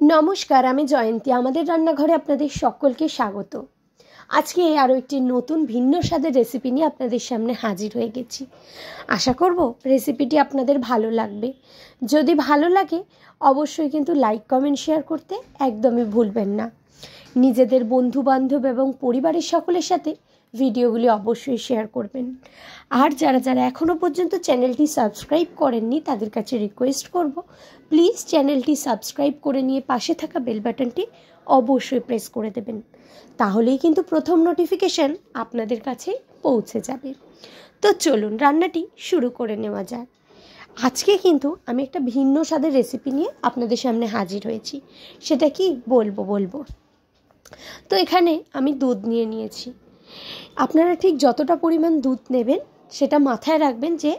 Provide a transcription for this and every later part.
নমস্কার, আমি জয়ন্তী। আমাদের রান্নাঘরে আপনাদের সকলকে স্বাগত। আজকে আরও একটি নতুন ভিন্ন স্বাদের রেসিপি নিয়ে আপনাদের সামনে হাজির হয়ে গেছি। আশা করব রেসিপিটি আপনাদের ভালো লাগবে। যদি ভালো লাগে অবশ্যই কিন্তু লাইক, কমেন্ট, শেয়ার করতে একদমই ভুলবেন না। নিজেদের বন্ধু বান্ধব এবং পরিবারের সকলের সাথে ভিডিওগুলি অবশ্যই শেয়ার করবেন। আর যারা যারা এখনও পর্যন্ত চ্যানেলটি সাবস্ক্রাইব করেননি তাদের কাছে রিকোয়েস্ট করব, প্লিজ চ্যানেলটি সাবস্ক্রাইব করে নিয়ে পাশে থাকা বেল বাটনটি অবশ্যই প্রেস করে দেবেন। তাহলেই কিন্তু প্রথম নোটিফিকেশান আপনাদের কাছে পৌঁছে যাবে। তো চলুন রান্নাটি শুরু করে নেওয়া যাক। আজকে কিন্তু আমি একটা ভিন্ন স্বাদের রেসিপি নিয়ে আপনাদের সামনে হাজির হয়েছি। সেটা কি বলবো। তো এখানে আমি দুধ নিয়েছি। আপনারা ঠিক যতটা পরিমাণ দুধ নেবেন সেটা মাথায় রাখবেন যে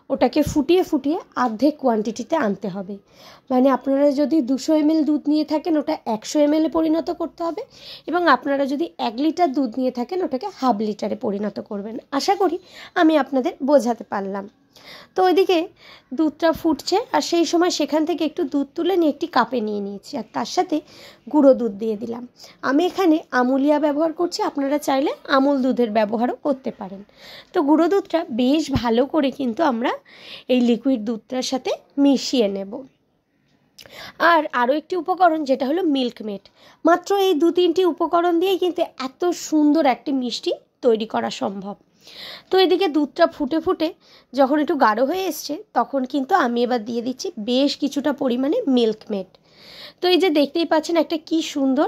ওটাকে ফুটিয়ে অর্ধেক কোয়ান্টিটিতে আনতে হবে। মানে আপনারা যদি 200 ml দুধ নিয়ে থাকেন ওটা 100 ml পরিণত করতে হবে, এবং আপনারা যদি 1 লিটার দুধ নিয়ে থাকেন ওটাকে হাফ লিটারে পরিণত করবেন। আশা করি আমি আপনাদের বোঝাতে পারলাম। তো ওইদিকে দুধটা ফুটছে, আর সেই সময় সেখান থেকে একটু দুধ তুলে নিয়ে একটি কাপে নিয়েছি, আর তার সাথে গুঁড়ো দুধ দিয়ে দিলাম। আমি এখানে আমুলিয়া ব্যবহার করছি, আপনারা চাইলে আমুল দুধের ব্যবহারও করতে পারেন। তো গুঁড়ো দুধটা বেশ ভালো করে কিন্তু আমরা এই লিকুইড দুধটার সাথে মিশিয়ে নেব। আর আরও একটি উপকরণ, যেটা হলো মিল্কমেড। মাত্র এই 2-3টি উপকরণ দিয়েই কিন্তু এত সুন্দর একটি মিষ্টি তৈরি করা সম্ভব। তো এদিকে দুধটা ফুটে যখন একটু গাঢ় হয়ে এসছে তখন কিন্তু আমি এবার দিয়ে দিচ্ছি বেশ কিছুটা পরিমাণে মিল্কমেড। তো এই যে দেখতেই পাচ্ছেন একটা কি সুন্দর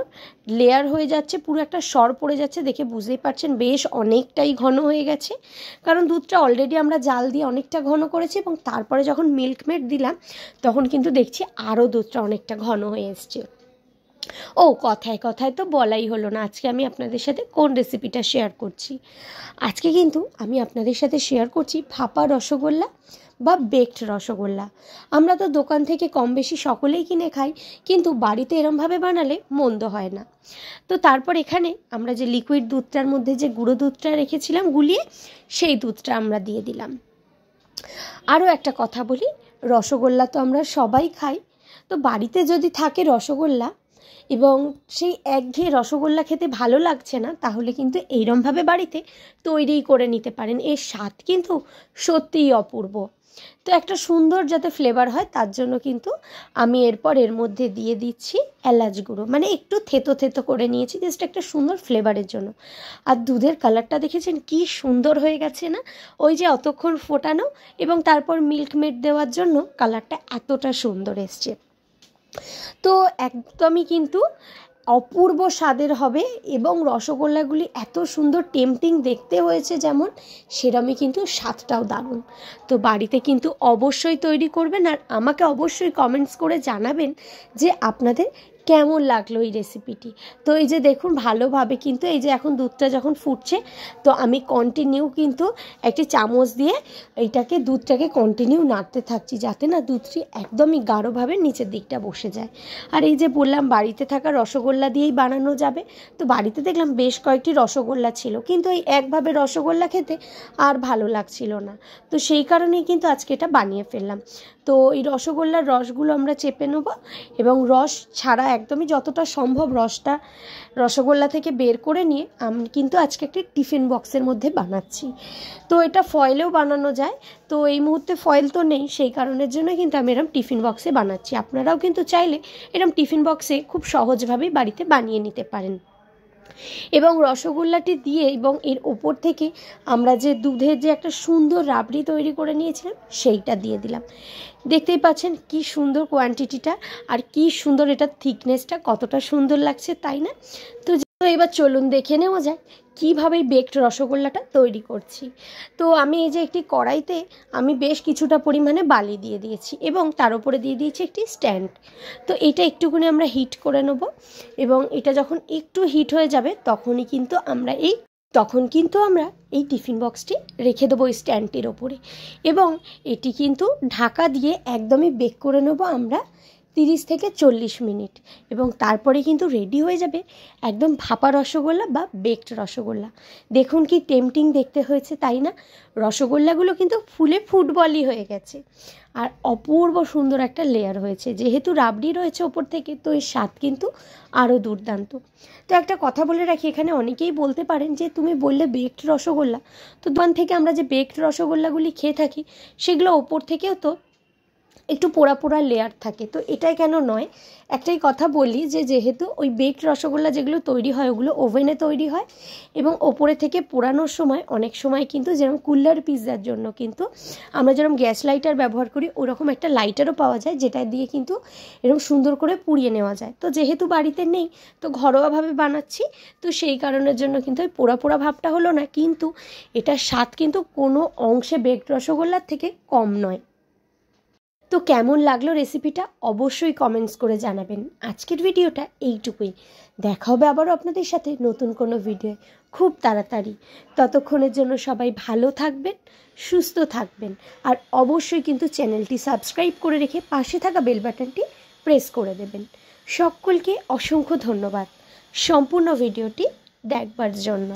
লেয়ার হয়ে যাচ্ছে, পুরো একটা সর পড়ে যাচ্ছে, দেখে বুঝতেই পারছেন বেশ অনেকটাই ঘন হয়ে গেছে। কারণ দুধটা অলরেডি আমরা জাল দিয়ে অনেকটা ঘন করেছি, এবং তারপরে যখন মিল্কমেড দিলাম তখন কিন্তু দেখছি আরও দুধটা অনেকটা ঘন হয়ে এসছে। ও কথায় তো বলাই হলো না, আজকে আমি আপনাদের সাথে কোন রেসিপিটা শেয়ার করছি। আজকে কিন্তু আমি আপনাদের সাথে শেয়ার করছি ভাপা রসগোল্লা বা বেকড রসগোল্লা। আমরা তো দোকান থেকে কম বেশি সকলেই কিনে খাই, কিন্তু বাড়িতে এরমভাবে বানালে মন্দ হয় না। তো তারপর এখানে আমরা যে লিকুইড দুধটার মধ্যে যে গুঁড়ো দুধটা রেখেছিলাম গুলিয়ে, সেই দুধটা আমরা দিয়ে দিলাম। আরও একটা কথা বলি, রসগোল্লা তো আমরা সবাই খাই। তো বাড়িতে যদি থাকে রসগোল্লা এবং সেই একঘেয়ে রসগোল্লা খেতে ভালো লাগছে না, তাহলে কিন্তু এইরমভাবে বাড়িতে তৈরি করে নিতে পারেন। এর স্বাদ কিন্তু সত্যিই অপূর্ব। তো একটা সুন্দর যাতে ফ্লেভার হয় তার জন্য কিন্তু আমি এরপর এর মধ্যে দিয়ে দিচ্ছি এলাচ গুঁড়ো, মানে একটু থেতো করে নিয়েছি জাস্ট একটা সুন্দর ফ্লেভারের জন্য। আর দুধের কালারটা দেখেছেন কি সুন্দর হয়ে গেছে না? ওই যে অতক্ষণ ফোটানো এবং তারপর মিল্কমেড দেওয়ার জন্য কালারটা এতটা সুন্দর এসছে। তো একদমই কিন্তু অপূর্ব স্বাদের হবে, এবং রসগোল্লাগুলি এত সুন্দর টেম্পটিং দেখতে হয়েছে যেমন, সেরমই কিন্তু স্বাদটাও দারুণ। তো বাড়িতে কিন্তু অবশ্যই তৈরি করবেন, আর আমাকে অবশ্যই কমেন্টস করে জানাবেন যে আপনাদের কেমন লাগলো এই রেসিপিটি। তো এই যে দেখুন ভালোভাবে কিন্তু এই যে এখন দুধটা যখন ফুটছে, তো আমি কন্টিনিউ কিন্তু একটি চামচ দিয়ে এইটাকে দুধটাকে কন্টিনিউ নাড়তে থাকছি, যাতে না দুধটি একদমই গাঢ়ভাবে নিচের দিকটা বসে যায়। আর এই যে বললাম বাড়িতে থাকা রসগোল্লা দিয়েই বানানো যাবে। তো বাড়িতে দেখলাম বেশ কয়েকটি রসগোল্লা ছিল, কিন্তু এই একভাবে রসগোল্লা খেতে আর ভালো লাগছিল না। তো সেই কারণেই কিন্তু আজকে এটা বানিয়ে ফেললাম। তো এই রসগোল্লার রসগুলো আমরা চেপে নেব, এবং রস ছাড়া একদমই যতটা সম্ভব রসটা রসগোল্লা থেকে বের করে নিয়ে আমি কিন্তু আজকে একটি টিফিন বক্সের মধ্যে বানাচ্ছি। তো এটা ফয়েলেও বানানো যায়, তো এই মুহূর্তে ফয়েল তো নেই, সেই কারণের জন্য কিন্তু আমি এরকম টিফিন বক্সে বানাচ্ছি। আপনারাও কিন্তু চাইলে এরকম টিফিন বক্সে খুব সহজভাবেই বাড়িতে বানিয়ে নিতে পারেন। এবং রসগোল্লাটি দিয়ে এবং এর ওপর থেকে আমরা যে দুধের যে একটা সুন্দর রাবড়ি তৈরি করে নিয়েছিলাম সেইটা দিয়ে দিলাম। দেখতেই পাচ্ছেন কি সুন্দর কোয়ান্টিটিটা, আর কি সুন্দর এটার থিকনেসটা, কতটা সুন্দর লাগছে তাই না? তো এবার চলুন দেখে নেওয়া যায় কীভাবে বেকড রসগোল্লাটা তৈরি করছি। তো আমি এই যে একটি কড়াইতে আমি বেশ কিছুটা পরিমাণে বালি দিয়ে দিয়েছি, এবং তার উপরে দিয়ে দিয়েছি একটি স্ট্যান্ড। তো এটা একটুখানি আমরা হিট করে নেব, এবং এটা যখন একটু হিট হয়ে যাবে তখনই কিন্তু আমরা এই টিফিন বক্সটি রেখে দেবো এই স্ট্যান্ডটির ওপরে, এবং এটি কিন্তু ঢাকা দিয়ে একদমই বেক করে নেব আমরা 30 থেকে 40 মিনিট, এবং তারপরে কিন্তু রেডি হয়ে যাবে একদম ভাপা রসগোল্লা বা বেকড রসগোল্লা। দেখুন কি টেম্পটিং দেখতে হয়েছে, তাই না? রসগোল্লাগুলো কিন্তু ফুলে ফুটবলই হয়ে গেছে, আর অপূর্ব সুন্দর একটা লেয়ার হয়েছে। যেহেতু রাবড়ি রয়েছে ওপর থেকে, তো এর স্বাদ কিন্তু আরও দুর্দান্ত। তো একটা কথা বলে রাখি, এখানে অনেকেই বলতে পারেন যে তুমি বললে বেকড রসগোল্লা, তো দোকান থেকে আমরা যে বেকড রসগোল্লাগুলি খেয়ে থাকি সেগুলো ওপর থেকেও তো একটু পোড়া পোড়া লেয়ার থাকে, তো এটাই কেন নয়। একটাই কথা বলি যে যেহেতু ওই বেকড রসগোল্লা যেগুলো তৈরি হয় ওগুলো ওভেনে তৈরি হয়, এবং ওপরে থেকে পোড়ানোর সময় অনেক সময় কিন্তু যেরকম কুলার পিৎজার জন্য কিন্তু আমরা যেরকম গ্যাস লাইটার ব্যবহার করি, ওরকম একটা লাইটারও পাওয়া যায় যেটা দিয়ে কিন্তু এরকম সুন্দর করে পুড়িয়ে নেওয়া যায়। তো যেহেতু বাড়িতে নেই, তো ঘরোয়াভাবে বানাচ্ছি, তো সেই কারণের জন্য কিন্তু ওই পোড়া পোড়া ভাবটা হলো না, কিন্তু এটার স্বাদ কিন্তু কোনো অংশে বেকড রসগোল্লার থেকে কম নয়। তো কেমন লাগলো রেসিপিটা অবশ্যই কমেন্টস করে জানাবেন। আজকের ভিডিওটা এইটুকুই, দেখা হবে আবারও আপনাদের সাথে নতুন কোনো ভিডিও খুব তাড়াতাড়ি। ততক্ষণের জন্য সবাই ভালো থাকবেন, সুস্থ থাকবেন, আর অবশ্যই কিন্তু চ্যানেলটি সাবস্ক্রাইব করে রেখে পাশে থাকা বেল বাটনটি প্রেস করে দেবেন। সকলকে অসংখ্য ধন্যবাদ সম্পূর্ণ ভিডিওটি দেখবার জন্য।